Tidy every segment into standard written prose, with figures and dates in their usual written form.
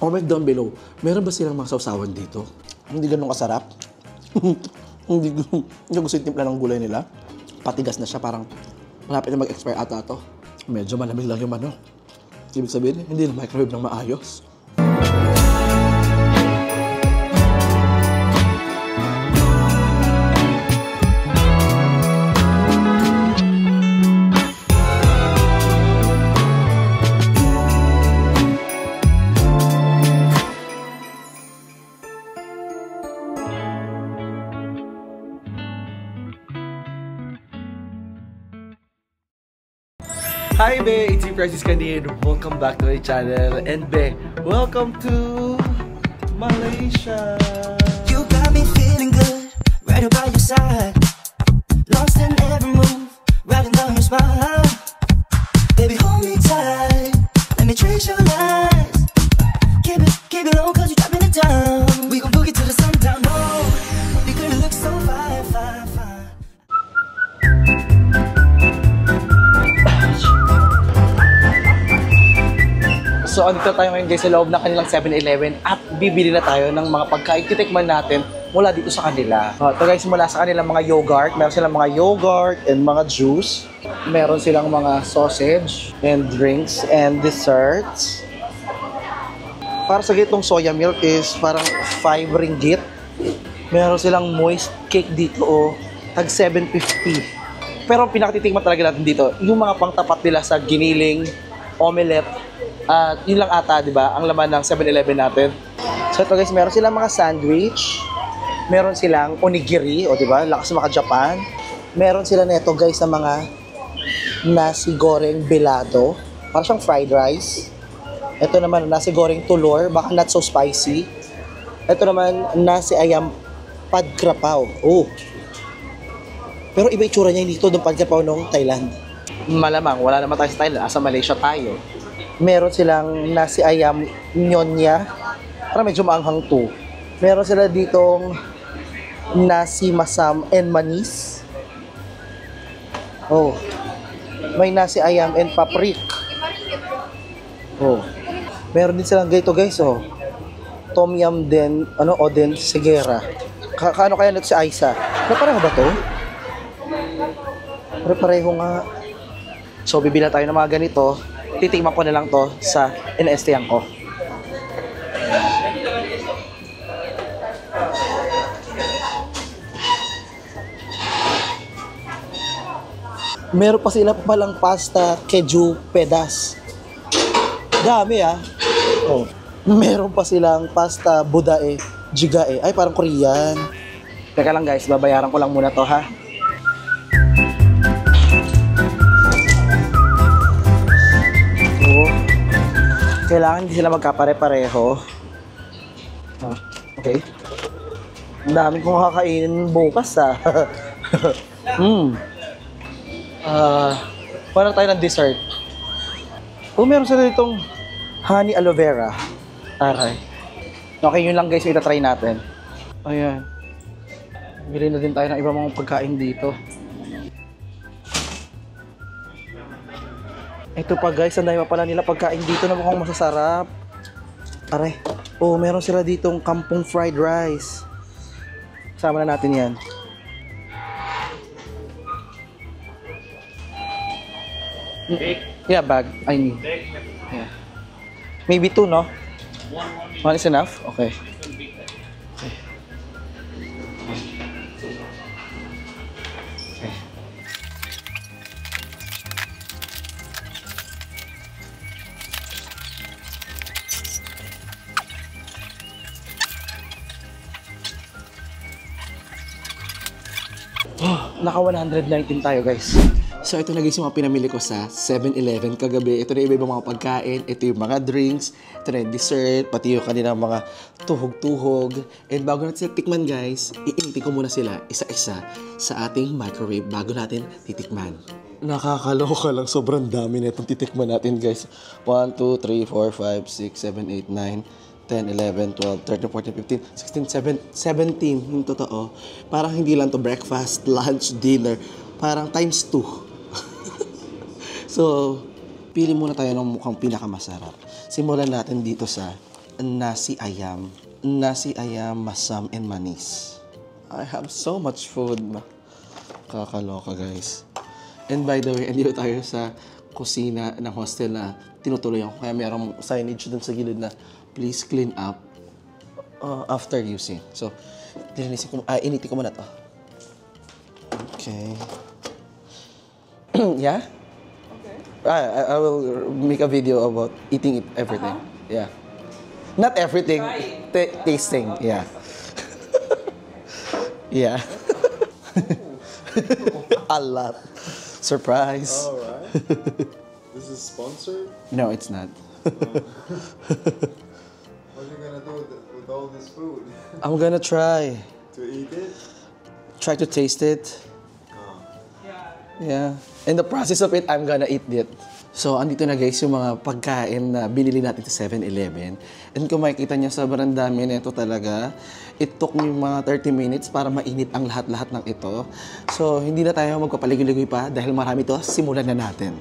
Comment down below, meron ba silang mga sausawan dito? Hindi ganun kasarap. Hindi gusto yung timpla ng gulay nila. Patigas na siya, parang malapit na mag-expire ata ito. Medyo malamig lang yung manok. Ibig sabihin, hindi na microwave ng maayos. Hi Be, it's me Francis Canin. Welcome back to my channel. And Be, welcome to Malaysia. You got me feeling good, right by your side. Lost in every move, riding down your spine. Baby, hold me tight, let me trace your lines. Keep it low, cause you're dropping it down. We gon' boogie to the sundown, no. We could look so fine, fine, fine. So, andito tayo ngayon guys sa loob ng kanilang 7-Eleven at bibili na tayo ng mga pagkain titikman natin mula dito sa kanila. Ito guys, mula sa kanilang mga yogurt. Meron silang mga yogurt and mga juice. Meron silang mga sausage and drinks and desserts. Para sa gitong soya milk is parang 5 ringgit. Meron silang moist cake dito tag 7.50. Pero ang pinakatitikman talaga natin dito, yung mga pangtapat nila sa giniling, omelette, at yun lang ata, di ba, ang laman ng 7-Eleven natin. So ito guys, meron silang mga sandwich, meron silang onigiri, o di ba, lakas maka-Japan. Meron sila neto guys sa mga nasi goreng belado, parang siyang fried rice. Ito naman, nasi goreng tulor, baka not so spicy. Ito naman, nasi ayam padkrapaw. Oh. Pero iba itsura niya dito, doon padkrapaw nung Thailand. Malamang, wala naman tayo sa Thailand, asa Malaysia tayo. Meron silang nasi ayam nyonya. Parang medyo maanghang to. Meron sila ditong nasi masam and manis. Oh. May nasi ayam and paprik. Oh. Meron din silang ganito guys, oh. Tom yum din, oden segera. Kaano kaya nito si Aisa? Pareho ba to? Pareho nga. So bibili tayo ng mga ganito. Titikman ko na lang to sa NST-an ko. Meron pa sila palang pasta keju pedas. Dami Oh. Meron pa silang pasta budae, jigae. Ay, parang Korean. Teka lang guys, babayaran ko lang muna to ha. Kailangan hindi sila magkapare-pareho. Okay. Ang dami kong kakainin bukas Para tayo ng dessert. Meron sila ditong honey aloe vera. Aray. Okay, yun lang guys, itatry natin. Ayan. Bili na din tayo ng iba mga pagkain dito. Ito pa guys, ang dami pa pala nila pagkain dito na mukhang masasarap. Aray. Meron sila ditong kampong fried rice. Kasama na natin yan. Yeah, bag. I mean. Yeah. Maybe 2, no? 1 is enough? Okay. Naka 119 tayo guys. So ito na guys yung mga pinamili ko sa 7-Eleven kagabi. Ito na iba-ibang mga pagkain, ito yung mga drinks, ito na yung dessert, pati yung kanilang mga tuhog-tuhog. And bago natin sila tikman guys, iinitin ko muna sila isa-isa sa ating microwave bago natin titikman. Nakakaloka lang, sobrang dami na itong titikman natin guys. 1, 2, 3, 4, 5, 6, 7, 8, 9, 10, 11, 12, 13, 14, 15, 16, 17 yung totoo. Parang hindi lang to breakfast, lunch, dinner. Parang times 2. So, pili muna tayo ng mukhang pinakamasarap. Simulan natin dito sa nasi ayam. Nasi ayam, masam, and manis. I have so much food. Kakaloka, guys. And by the way, andito tayo sa kusina ng hostel na tinutuloy ako. Kaya merong signage dun sa gilid na please clean up after using. So, initin ko muna to. Okay. Yeah? Okay. I will make a video about eating it, everything. Yeah. Not everything. Tasting. Yeah. Yeah. A lot. Surprise. All right. This is sponsored? No, it's not. What are you gonna do with all this food? I'm gonna try. To eat it? Try to taste it. Yeah. In the process of it, I'm gonna eat it. So, andito na guys yung mga pagkain na binili natin sa 7-Eleven. And kung makikita niyo, sobrang dami nito talaga. It took me mga 30 minutes para mainit ang lahat-lahat ng ito. So, hindi na tayo magpapaligoy-ligoy pa dahil marami to. Simulan na natin.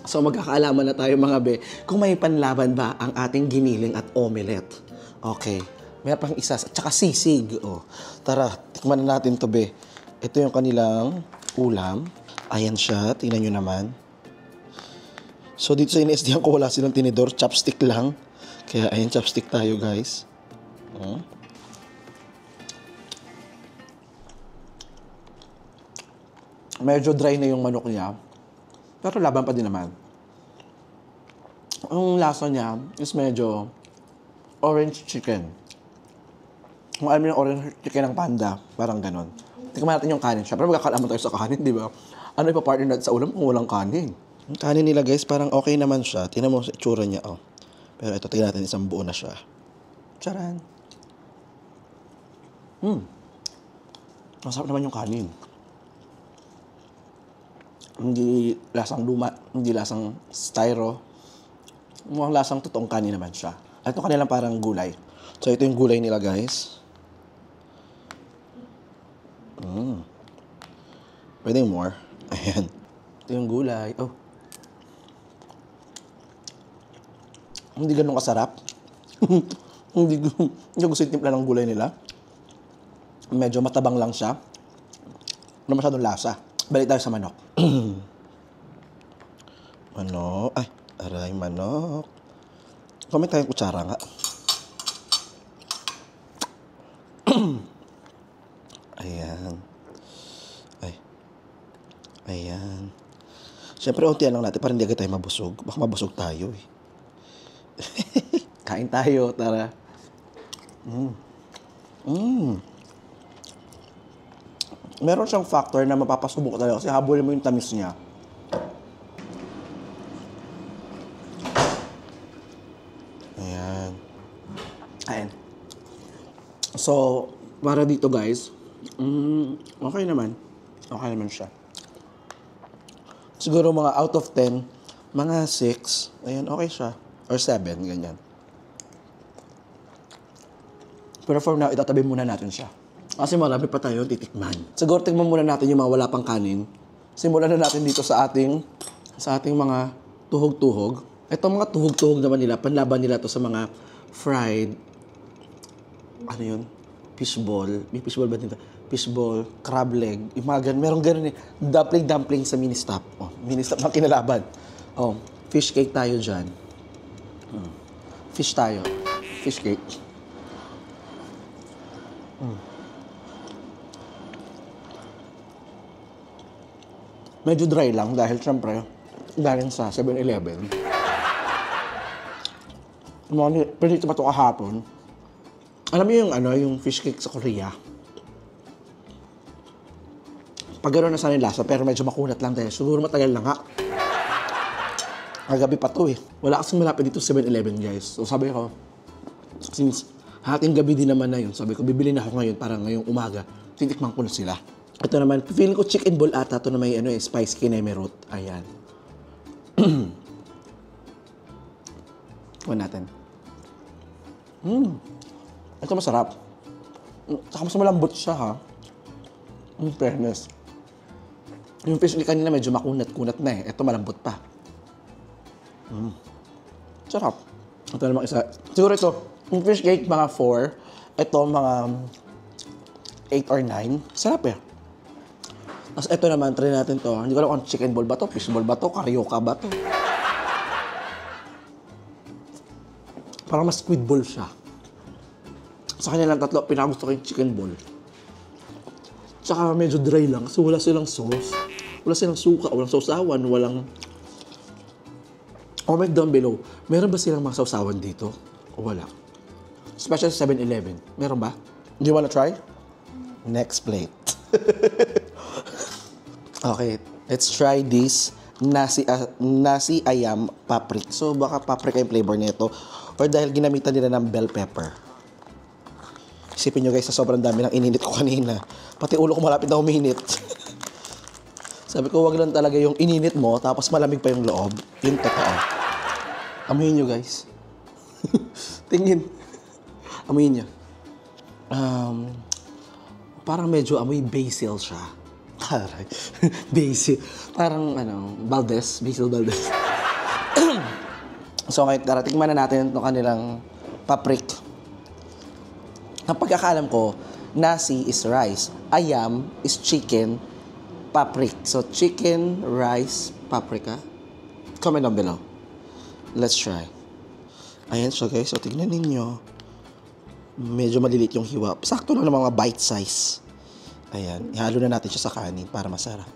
So, magkakaalaman na tayo mga be kung may panlaban ba ang ating giniling at omelette. Okay. Meron pang isa. Tsaka sisig. Oh. Tara, tikman na natin to be. Ito yung kanilang ulam. Ayan siya. Tingnan nyo naman. So, dito sa inesdihan ko, wala silang tinidor. Chopstick lang. Kaya, ayan, chopstick tayo, guys. Medyo dry na yung manok niya. Pero laban pa din naman. Ang lasa niya is medyo orange chicken. Kung alam niyo yung orange chicken ng Panda, parang ganon. Tingnan natin yung kanin siya. Pero magkakalaman tayo sa kanin, di ba? Ano ipapartner natin sa ulam kung walang kanin? Yung kanin nila guys, parang okay naman siya. Tingnan mo sa itsura niya, oh. Pero ito, tingnan natin, isang buo na siya. Charan! Masarap naman yung kanin. Hindi lasang luma, hindi lasang styro. Mukhang lasang totoong kanin naman siya. At ito kanilang parang gulay. So, ito yung gulay nila, guys. Pwede more. Ayan. Ito yung gulay. Oh. Hindi ganun kasarap. Hindi gusto yung timpla ng gulay nila. Medyo matabang lang siya. Wala masyadong lasa. Balik tayo sa manok. Manok. Ay, aray, manok. Comment tayong kutsara nga. Ayan. Ay. Ayan. Siyempre, untian lang natin para hindi agad tayo mabusog. Baka mabusog tayo eh. Kain tayo, tara. Meron siyang factor na mapapasubok tayo kasi habulin mo yung tamis niya. Ayan. Ayan. So, para dito guys, okay naman. Okay naman siya. Siguro mga out of 10, mga 6, ayan, okay siya. Or 7, ganyan. Pero for now, itatabi muna natin siya. Kasi marami pa tayo titikman. Siguro tignan muna natin yung mga wala pang kanin. Simulan na natin dito sa ating mga tuhog-tuhog. Ito mga tuhog-tuhog naman nila, panlaban nila to sa mga fried, ano yun? Fishball. May fishball ba dito? Fishball, crab leg, yung mga ganun. Merong ganun eh. Dumpling sa mini-stop. Oh, mini-stop na kinalaban. Oh, fish cake tayo dyan. Fish tayo. Fish cake. Medyo dry lang dahil syempre galing sa 7-Eleven. Pinito pa ito kahapon. Alam mo yung yung fish cake sa Korea? Pag gano'n na sana yung lasa, pero medyo makunat lang dahil siguro matagal na nga. Kagabi pa to eh. Wala kasing malapit dito 7-Eleven guys. So sabi ko, since hating gabi din naman na yun, sabi ko, bibili na ako ngayon para ngayong umaga. Titikman ko na sila. Ito naman, feeling ko chicken ball ata. Ito na may spice kineme root. Ayan. Kuha natin. Ito masarap. Saka mas malambot siya ha. In fairness. Yung fish kanina medyo makunat-kunat na eh. Ito malambot pa. Sarap. Ito namang isa. Siguro ito, yung fish cake mga 4. Ito mga 8 or 9. Sarap eh. Tapos ito naman, try natin to. Hindi ko alam kung chicken ball ba to, fish ball ba to, karyoka ba to. Parang mas squid ball siya. Sa kanilang tatlo, pinakagusto ko yung chicken ball. Tsaka medyo dry lang kasi wala silang sauce. Wala silang suka, walang sausawan, walang... Comment down below, meron ba silang mga sausawan dito? O wala? Special 7-Eleven. Meron ba? Do you wanna try? Next plate. Okay, let's try this nasi ayam paprik. So baka paprika yung flavor nito or dahil ginamitan nila ng bell pepper. Isipin nyo guys, sa sobrang dami ng ininit ko kanina. Pati ulo ko malapit na uminit. Sabi ko, wag lang talaga yung ininit mo, tapos malamig pa yung loob. Yung totoo. Amuyin nyo guys. Tingin. Amuyin nyo. Parang medyo amoy basil siya. Taray. Basil. Parang basil Valdez. So ngayon, tikman na natin itong kanilang paprik. Ang pagkakaalam ko, nasi is rice, ayam is chicken, paprik. So, chicken, rice, paprika. Comment down below. Let's try. Ayan siya guys. So, tignan ninyo. Medyo malilit yung hiwa. Sakto lang ng mga bite size. Ayan. Ihalo na natin siya sa kanin para masarap.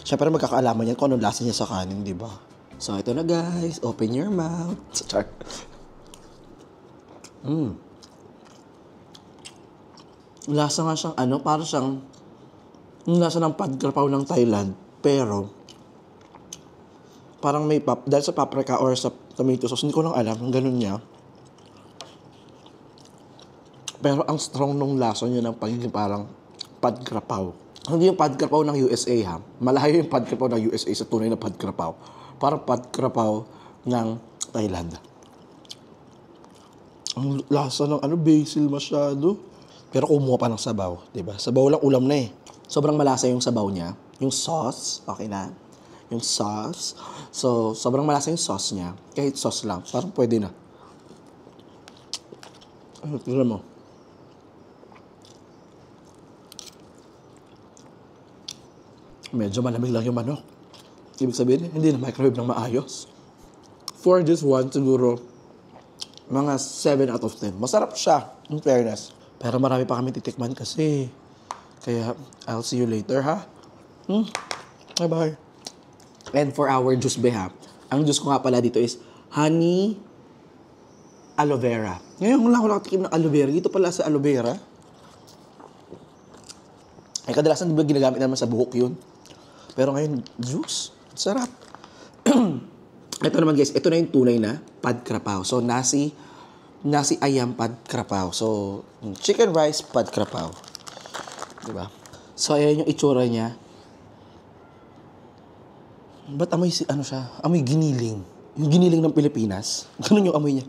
Siyempre magkakaalaman yan kung anong lasa niya sa kanin, di ba? So, ito na guys. Open your mouth. Char. Lasa nga siyang parang siyang yung lasa ng pad krapaw ng Thailand, pero parang may dahil sa paprika or sa tomato sauce, hindi ko lang alam kung ganun niya. Pero ang strong nung lasa niya ng pagiging parang pad krapaw. Hindi yung pad krapaw ng USA ha. Malayo yung pad krapaw ng USA sa tunay na pad krapaw. Parang pad krapaw ng Thailand. Ang lasa ng basil masyado. Pero kumuha pa ng sabaw, di ba? Sabaw lang ulam na eh. Sobrang malasa yung sabaw niya. Yung sauce, okay na. Yung sauce. So, sobrang malasa yung sauce niya. Kahit sauce lang, parang pwede na. Tignan mo. Medyo malamig lang yung manok. Ibig sabihin, hindi na microwave ng maayos. For this one, siguro, mga 7 out of 10. Masarap siya, in fairness. Pero marami pa kami titikman kasi. Kaya, I'll see you later, ha? Bye-bye. And for our juice be, ha? Ang juice ko nga pala dito is honey aloe vera. Ngayon, wala ko nakatikim ng aloe vera. Dito pala sa aloe vera. Ay, kadalasan di ba ginagamit naman sa buhok yun? Pero ngayon, juice. Sarap. Ito naman guys, ito na yung tunay na pad krapaw. So, nasi ayam pad krapaw. So, chicken rice pad krapaw. Diba? So, ayan yung itsura niya. Ba't amoy siya? Amoy giniling. Yung giniling ng Pilipinas. Ganun yung amoy niya.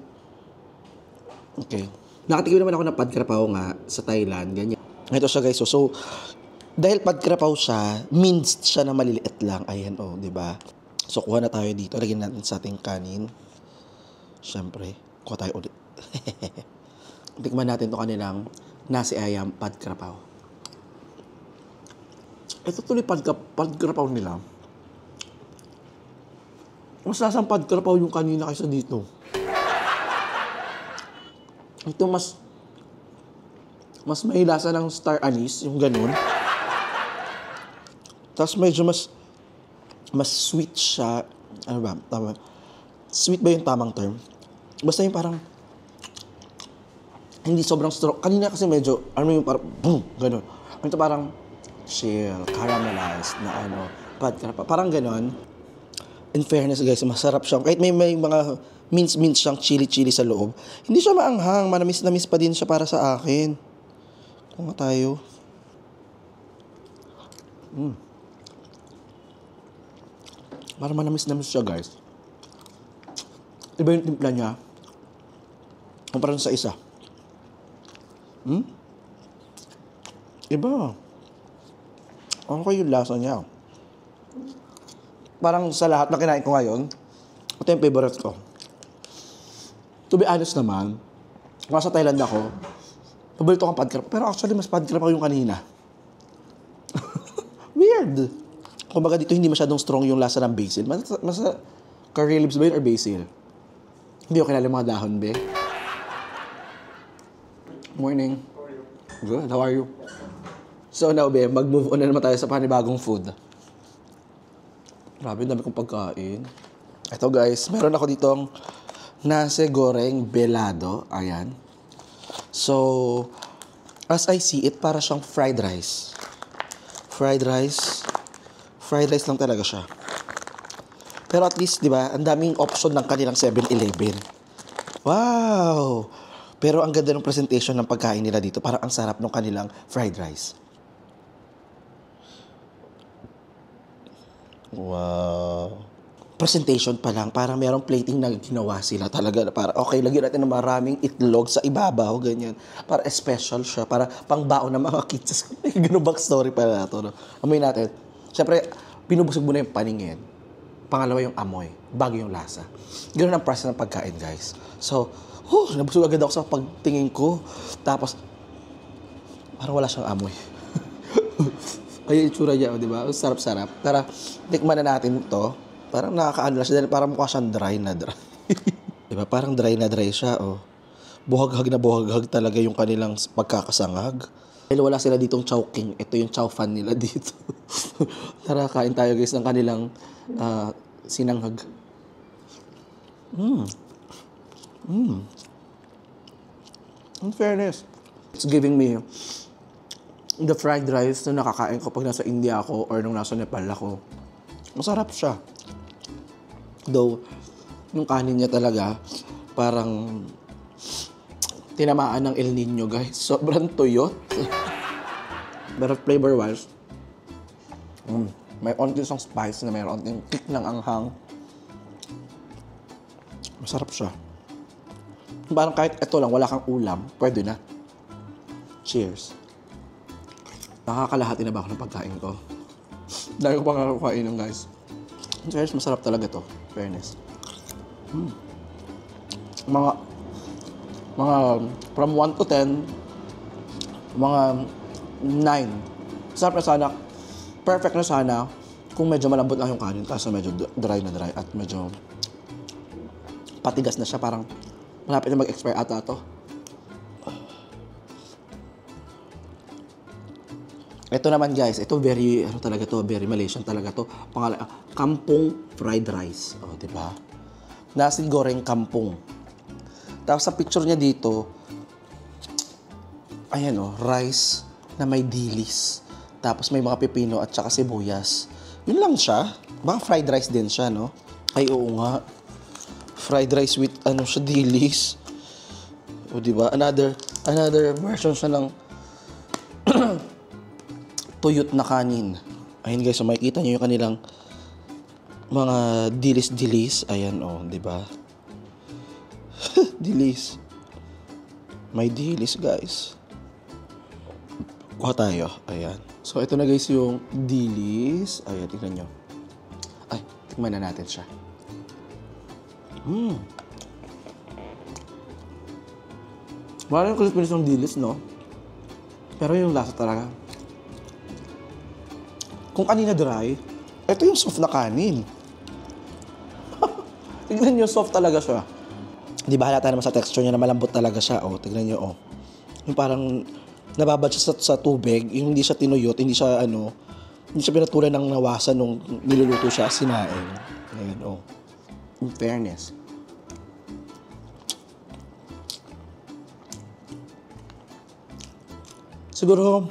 Okay. Nakatikim naman ako ng pad krapaw nga sa Thailand. Ganyan. Ito siya guys. So, dahil pad krapaw siya, minced siya na maliliit lang. Ayan diba? So, kuha na tayo dito. Lagyan natin sa ating kanin. Siyempre, kuha tayo ulit. Tikman natin to kanilang nasi ayam pad krapaw. Ito tuloy pad krapaw nila. Mas lasang pad krapaw yung kanina kaysa dito. Ito mas may lasa ng star anise, yung ganun. Tapos medyo mas sweet siya. Ano ba? Tama. Sweet ba yung tamang term? Basta yung parang hindi sobrang strong. Kanina kasi medyo, yung parang, boom, gano'n. Ito parang chill, caramelized na pad krapaw. Parang gano'n. In fairness guys, masarap siya. Kahit may mga mince siyang chili sa loob. Hindi siya maanghang, manamis pa din siya para sa akin. Kung tayo. Parang manamis siya guys. Iba yung timpla niya. Kumpara sa isa. Iba. Okay yung lasa niya. Parang sa lahat na kinain ko ngayon, ito yung favorite ko. To be honest naman, nasa Thailand ako, paborito kang pad krap. Pero actually, mas pad krap ako yung kanina. Weird. Kumbaga dito, hindi masyadong strong yung lasa ng basil. Mas curry leaves ba yun or basil? Hindi ko kilala yung mga dahon, be. Morning. Good, how are you? So now, be, mag-move on na naman tayo sa panibagong food. Grabe, dami kong pagkain. Ito guys, meron ako ditong nasi goreng belado. Ayan. So, as I see it, para siyang fried rice. Fried rice. Fried rice lang talaga siya. Pero at least, di ba, ang daming option ng kanilang 7-Eleven. Wow! Pero ang ganda ng presentation ng pagkain nila dito. Parang ang sarap ng kanilang fried rice. Wow. Presentation pa lang, parang merong plating na ginawa sila talaga. Para, okay, lagyan natin ng maraming itlog sa ibabaw, ganyan. Para special siya, para pangbaon ng mga kids. Ganun backstory pala na ito. No? Amoy natin. Siyempre, binubusog mo na yung paningin. Pangalawa yung amoy, bago yung lasa. Ganun ang process ng pagkain, guys. So, nabusog agad ako sa pagtingin ko. Tapos, parang wala siyang amoy. Ay, itsura niya, di ba? Sarap-sarap. Tara, tikman na natin ito. Parang nakakaano lang siya dahil parang mukha siyang dry na dry. Diba? Parang dry na dry siya, oh. Buhaghag na buhaghag talaga yung kanilang pagkakasangag. Dahil wala sila ditong chowking. Ito yung chow fan nila dito. Tara, kain tayo guys ng kanilang sinanghag. In fairness, it's giving me the fried rice na nakakain ko pag nasa India ako or nung nasa Nepal ako. Masarap siya. Though, yung kanin niya talaga, parang tinamaan ng El Nino, guys. Sobrang tuyot. Pero flavor-wise, may onti siyang spice na mayroon onting kick ng anghang. Masarap siya. Parang kahit ito lang, wala kang ulam, pwede na. Cheers. Nakakalahati na ba ako ng pagkain ko? Dahil ko pa nga kakainin, guys. Cheers, masarap talaga to. Fairness. Mga from 1 to 10, mga 9. Sarap na sana. Perfect na sana kung medyo malambot lang yung kanin kasi medyo dry na dry at medyo patigas na siya. Parang malapit na mag-expire ata to. Ito naman guys, ito very, talaga to, very Malaysian talaga to. Kampung fried rice. O, diba? Nasi goreng kampung. Tapos sa picture niya dito, ayan o, rice na may dilis. Tapos may mga pepino at saka sibuyas. Yun lang siya. Baka fried rice din siya, no? Ay, oo nga. Fried rice with, siya, dilis. O, diba? Another version siya ng tuyot na kanin. Ayun guys, so makikita nyo yung kanilang mga dilis-dilis. Ayan, oh, di ba? Dilis. May dilis, guys. Kuha tayo. Ayan. So, ito na guys yung dilis. Ayan, tignan nyo. Ay, tikman na natin siya. Parang yung crispiness ng dilis, no? Pero yung lasa talaga. Kung kanina dry, ito yung soft na kanin. Tignan nyo, soft talaga siya. Di ba halata naman sa texture niya na malambot talaga siya. Oh, tignan nyo, oh. Yung parang nababad siya sa tubig, yung hindi siya tinuyot, hindi siya pinatulan ng nawasan nung niluluto siya, sinaing. Ayan, oh. In fairness. Siguro,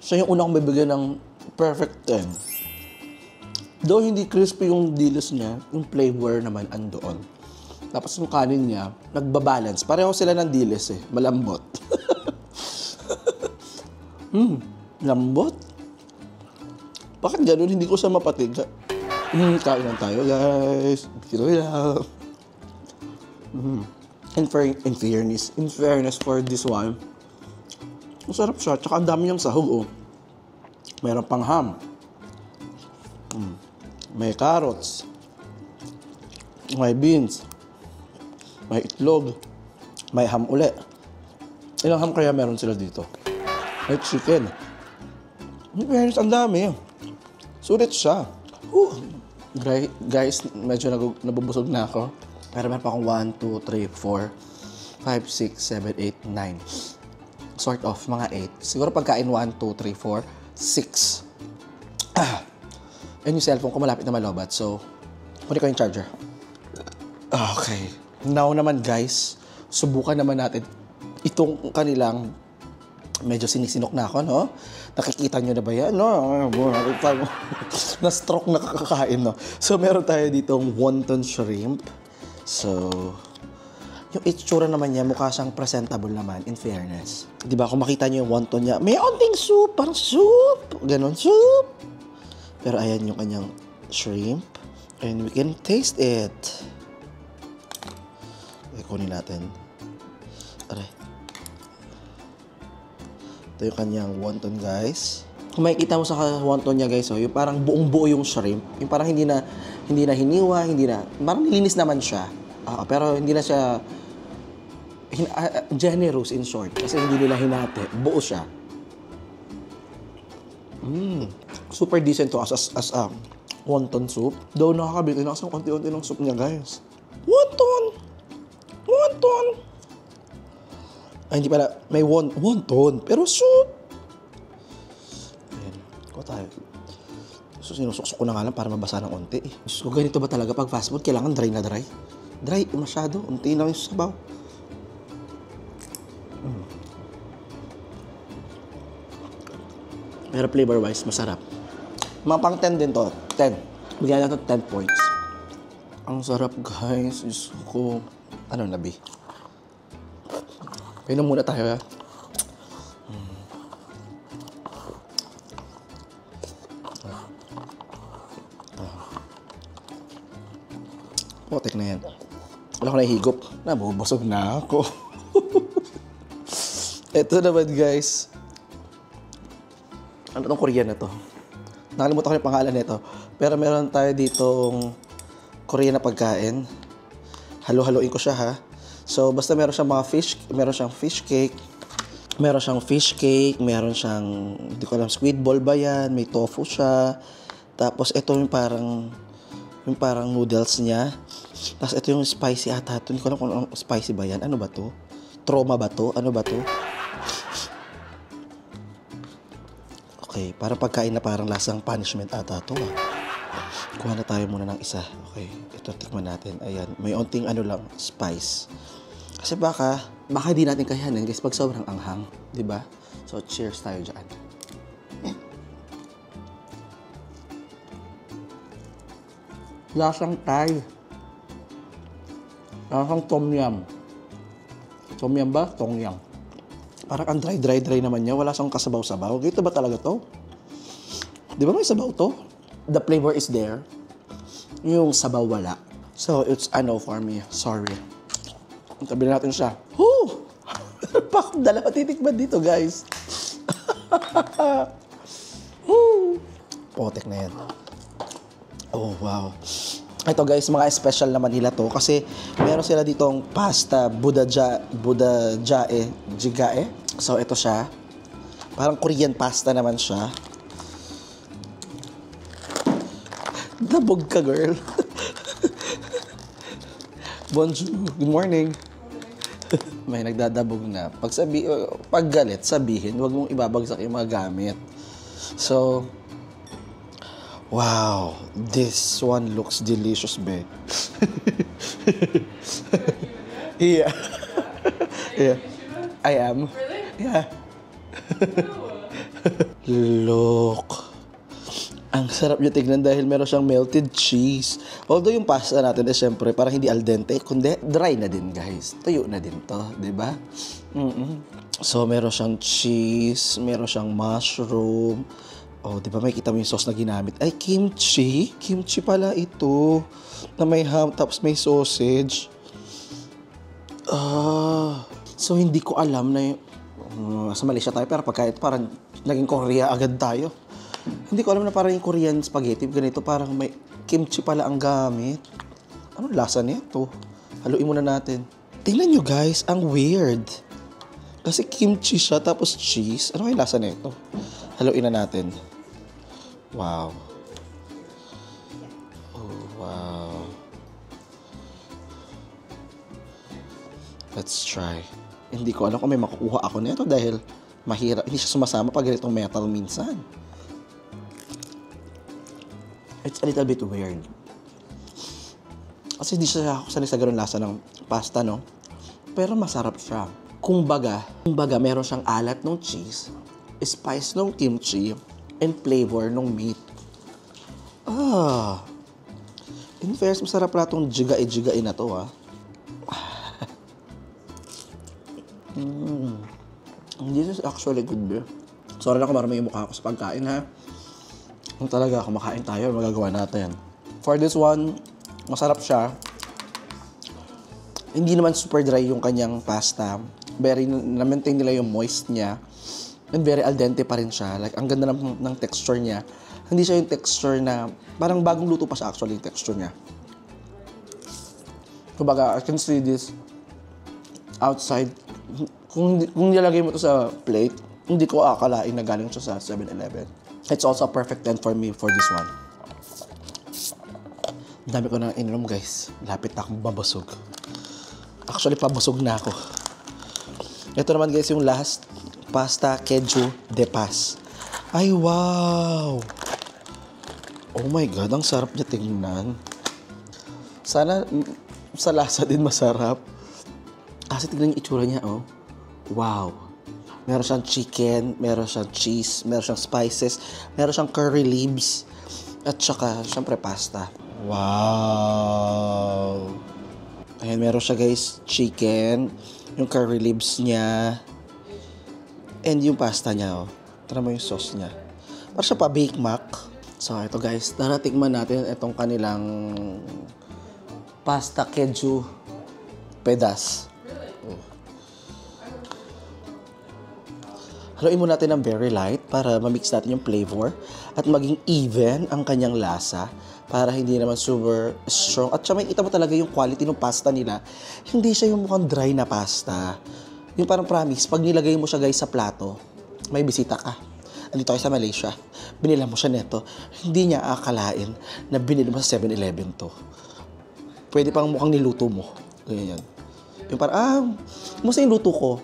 siya yung unang bibigyan ng perfect 10. Though hindi crispy yung dilis niya, yung flavor naman andoon. Tapos yung kanin niya, nagbabalance. Pareho sila ng dilis eh, malambot. Lambot. Bakit ganun? Hindi ko siya mapatig. Kain lang tayo, guys. Kilo lang. In fairness for this one, masarap siya. Tsaka ang dami niyang sahog, oh. Meron pang ham. May carrots. may beans, may itlog, may ham uli. Ilang ham kaya meron sila dito? May chicken. Guys, ang dami. Sulit siya. Guys, medyo nabubusog na ako. Pero meron pa akong 1, 2, 3, 4, 5, 6, 7, 8, 9. Sort of, mga 8. Siguro pagkain 1, 2, 3, 4, 6. And yung cellphone ko malapit na malobat. So, kunin ko yung charger. Okay. Now naman guys, subukan naman natin itong kanilang medyo sinisinok na ako, no? Nakikita nyo na ba yan? No? Na-stroke na kakakain, no? So, meron tayo ditong wonton shrimp. So, yung itsura naman niya, mukha siyang presentable naman, in fairness. Di ba, kung makita nyo yung wonton niya, may onting soup, parang soup. Ganon, soup. Pero ayan yung kanyang shrimp. And we can taste it. Okay, kunin natin. Aray. Ito yung kanyang wonton, guys. Kung makikita mo sa wonton niya, guys, yung parang buong-buo yung shrimp. Yung parang hindi na hiniwa, parang nilinis naman siya. Pero hindi na siya generous in short. Kasi hindi nila hinati. Buo siya. Super decent to as a wonton soup. Though nakakabili na kasi konti-unti ng soup niya, guys. Wonton! Wonton! Ay, hindi pala. May wonton. Pero soup! Ayan. Ko tayo. So, sinusuksok ko na nga lang para mabasa ng onti. So, ganito ba talaga pag fast food? Kailangan dry na dry? Dry, masyado. Unti lang yung sabaw. Pero flavor-wise, masarap. Mga pang 10 din to. 10. Bigyan natin 10 points. Ang sarap, guys. Diyos ko. Ano, labi? Painom muna tayo, ha? Potek na yan. Wala ko nahihigop. Nabubusog na ako. Ito naman, guys. Ano tong Korean na to? Nakalimutan ko yung pangalan nito. Pero meron tayo ditong Korean na pagkain. Halo-haloin ko siya, ha? So, basta meron siyang mga fish. Meron siyang fish cake. Meron siyang fish cake. Meron siyang, hindi ko alam, squid ball ba yan? May tofu siya. Tapos, ito yung parang noodles niya. Tapos, ito yung spicy ata. Hindi ko alam kung spicy ba yan. Ano ba to? Trauma ba to? Ano ba to? Okay, parang pagkain na parang lasang punishment ata to, ah. Kuha na tayo muna ng isa. Okay, ito tikman natin. Ayan, may onting ano lang, spice. Kasi baka di natin kayanin guys pag sobrang anghang, di ba? So, cheers tayo dyan. Lasang Thai. Lasang tom yum. Tom yum ba? Tom yum. Parang ang dry naman niya. Wala siyang kasabaw-sabaw. Gito ba talaga to? Di ba may sabaw to? The flavor is there. Yung sabaw wala. So, it's a no for me. Sorry. Tabi na natin siya. Woo! Pak, dalawa titikman dito, guys. Woo! Potek na yan. Oh, wow. Ito guys, mga special naman nila to kasi meron sila ditong pasta jigae. So ito siya. Parang Korean pasta naman siya. Dabog ka, girl. Bonjour. Good morning. May nagdadabog na. Pag galit, sabihin, huwag mong ibabagsak yung mga gamit. So, wow, this one looks delicious, babe. Yeah. Yeah. I am. Really? Yeah. Look. Ang sarap niya tignan dahil meron siyang melted cheese. Although yung pasta natin syempre parang hindi al dente, kundi dry na din, guys. Tuyo na din to, di ba? So, meron siyang cheese, meron siyang mushroom. Oh, di ba may kita mo yung sauce na ginamit? Ay, kimchi. Kimchi pala ito. Na may ham, tapos may sausage. So hindi ko alam na sa Malaysia tayo, pero pagka parang naging Korea agad tayo. Hindi ko alam na parang yung Korean spaghetti, ganito, parang may kimchi pala ang gamit. Anong lasa nito? Haluin muna natin. Tingnan nyo guys, ang weird. Kasi kimchi siya tapos cheese. Ano kaya lasa nito? Haluin na natin. Wow. Oh, wow. Let's try. Hindi ko alam kung may makukuha ako nito dahil mahirap. Hindi siya sumasama pag ganitong metal minsan. It's a little bit weird. Kasi hindi siya ako sanay sa ganun lasa ng pasta, no? Pero masarap siya. Kumbaga, meron siyang alat ng cheese, spice ng kimchi, and flavor ng meat. In fairness, masarap na itong jigai-jigai na to, This is actually good, bro. Sorry na kung marami yung mukha ko sa pagkain, ha? Kung talaga kumakain tayo, magagawa natin. For this one, masarap siya. Hindi naman super dry yung kanyang pasta. Very, na-maintain nila yung moist niya. And very al dente pa rin siya. Like, ang ganda ng texture niya. Hindi siya yung texture na, parang bagong luto pa siya actually yung texture niya. Kumbaga, I can see this outside. Kung nilagay mo to sa plate, hindi ko akalain na galing siya sa 7-Eleven. It's also a perfect 10 for me for this one. Dami ko na ininom, guys. Lapit na akong babasog. Actually, pabusog na ako. Ito naman, guys, yung last pasta keju de pas. Ay, wow! Oh my God, ang sarap niya tingnan. Sana sa lasa din masarap. Kasi tingnan yung itsura niya, oh. Wow! Meron siyang chicken, meron siyang cheese, meron siyang spices, meron siyang curry leaves, at saka, syempre, pasta. Wow! Ayan, meron siya, guys, chicken, yung curry leaves niya, and yung pasta niya, oh. Tara mo yung sauce niya. Para siya pa Bake Mac. So, ito, guys, taratikman natin itong kanilang pasta keju pedas. Haluin mo natin ng very light para ma-mix natin yung flavor at maging even ang kanyang lasa para hindi naman super strong. At saka makikita mo talaga yung quality ng pasta nila. Hindi siya yung mukhang dry na pasta. Yung parang promise, pag nilagay mo siya guys sa plato, may bisita ka. Andito kayo sa Malaysia, binila mo siya neto. Hindi niya akalain na binili mo sa 7-Eleven to. Pwede pang mukhang niluto mo. Ganyan. Yung parang, musta yung luto ko?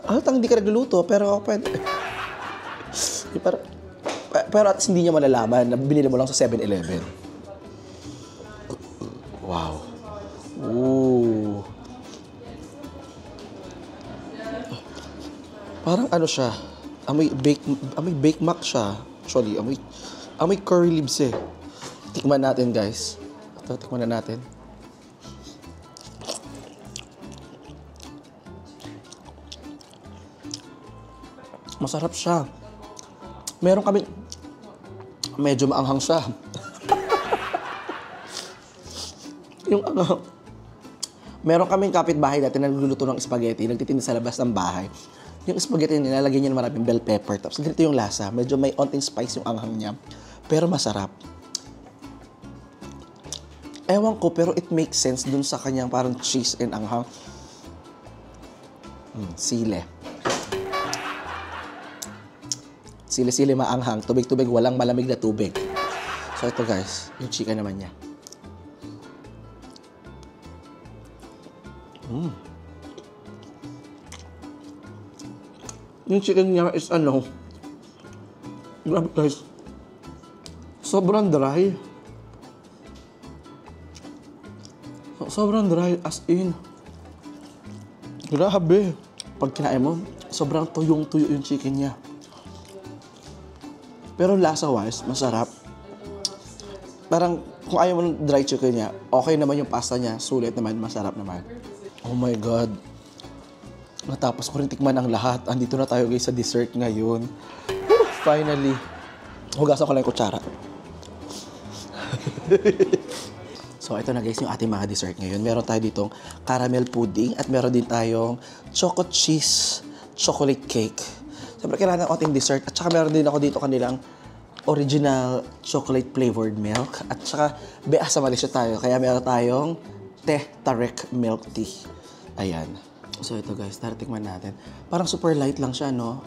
Tang hindi ka nagluluto, pero pwede. Pero at least hindi niya malalaman na binili mo lang sa 7-Eleven. Wow. Ooh. Parang ano siya, amoy bake mac siya. Actually, amoy curry leaves eh. Tikman natin, guys. Ito, tikman na natin. Masarap siya. Meron kami, medyo maanghang siya. Meron kaming kapitbahay dati na nagluluto ng spaghetti, nagtitinda sa labas ng bahay. Yung spaghetti nilalagyan niya ng maraming bell pepper. Tapos ganito yung lasa. Medyo may onting spice yung anghang niya. Pero masarap. Ewan ko, pero it makes sense dun sa kanyang parang cheese and anghang. Sile. Sili-sili maanghang, tubig-tubig, walang malamig na tubig. So ito guys, yung chicken naman niya. Yung chicken niya is grabe guys, sobrang dry. Sobrang dry as in. Grabe. Pag kinain mo, sobrang tuyong-tuyo yung chicken niya. Pero lasa-wise, masarap. Parang kung ayaw mo ng dry chicken niya, okay naman yung pasta niya, sulit naman, masarap naman. Oh my God. Natapos ko rin tikman ang lahat. Andito na tayo guys sa dessert ngayon. Woo, finally. Hugasan ko lang yung kutsara. So ito na guys yung ating mga dessert ngayon. Meron tayo ditong caramel pudding at meron din tayong choco cheese chocolate cake. Siyempre, kailangan ng ating dessert. At saka meron din ako dito kanilang original chocolate flavored milk. At saka, sa Malaysia tayo. Kaya meron tayong Teh Tarik milk tea. Ayan. So ito guys, taratikman natin. Parang super light lang siya, no?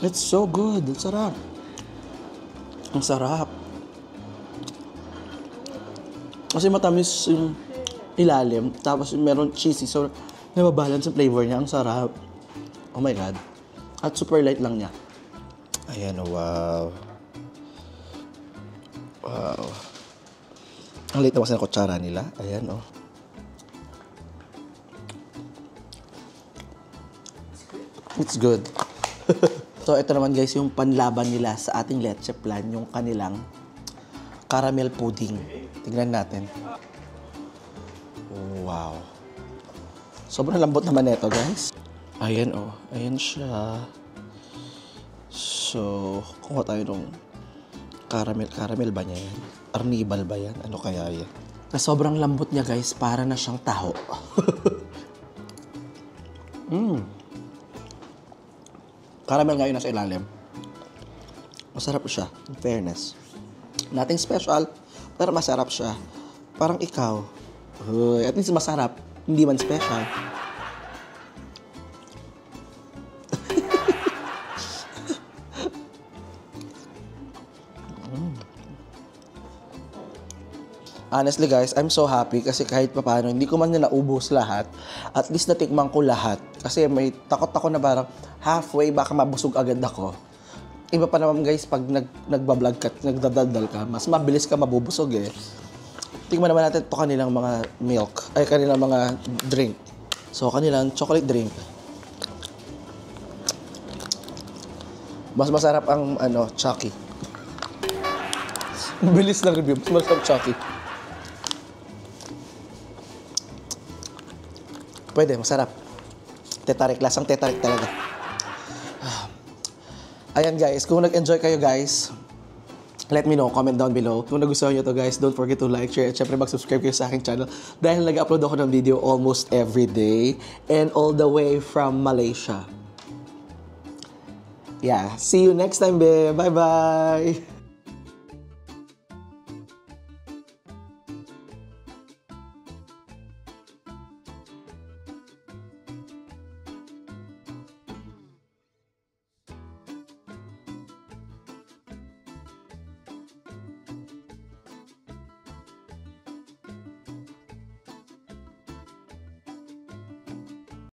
It's so good. Ang sarap. Ang sarap. Kasi matamis yung ilalim, tapos meron cheesy. So, nababalance yung flavor niya. Ang sarap. Oh my God. At super light lang niya. Ayan, wow. Wow. Ang liit na kasi ng kutsara nila. Ayan, oh. It's good. So, ito naman guys, yung panlaban nila sa ating leche plan, yung kanilang caramel pudding. Tignan natin. Wow. Sobrang lambot naman ito, guys. Ayan, oh. Ayan siya. So, kuha tayo nung caramel. Caramel ba niya yan? Arnibal ba yan? Ano kaya yan? Na sobrang lambot niya, guys. Para na siyang taho. Caramel ngayon nasa ilalim. Masarap siya, in fairness. Nothing special, pero masarap siya. Parang ikaw. At least masarap, hindi man special. Honestly guys, I'm so happy kasi kahit papaano, hindi ko man na naubos lahat. At least natikman ko lahat. Kasi may takot ako na parang halfway baka mabusog agad ako. Iba pa naman guys, pag nagbablog ka, nagdadaldal ka, mas mabilis ka mabubusog eh. Tingnan naman natin ito kanilang mga milk, ay kanilang mga drink. So kanilang chocolate drink. Mas masarap ang Chucky. Bilis ng review, mas masarap Chucky. Pwede, masarap. Tetarik, lasang tetarik talaga. Ayan guys, kung nag-enjoy kayo guys, let me know, comment down below. Kung nagustuhan nyo to guys, don't forget to like, share, at syempre mag-subscribe kayo sa aking channel dahil nag-upload ako ng video almost every day and all the way from Malaysia. Yeah, see you next time, babe. Bye-bye!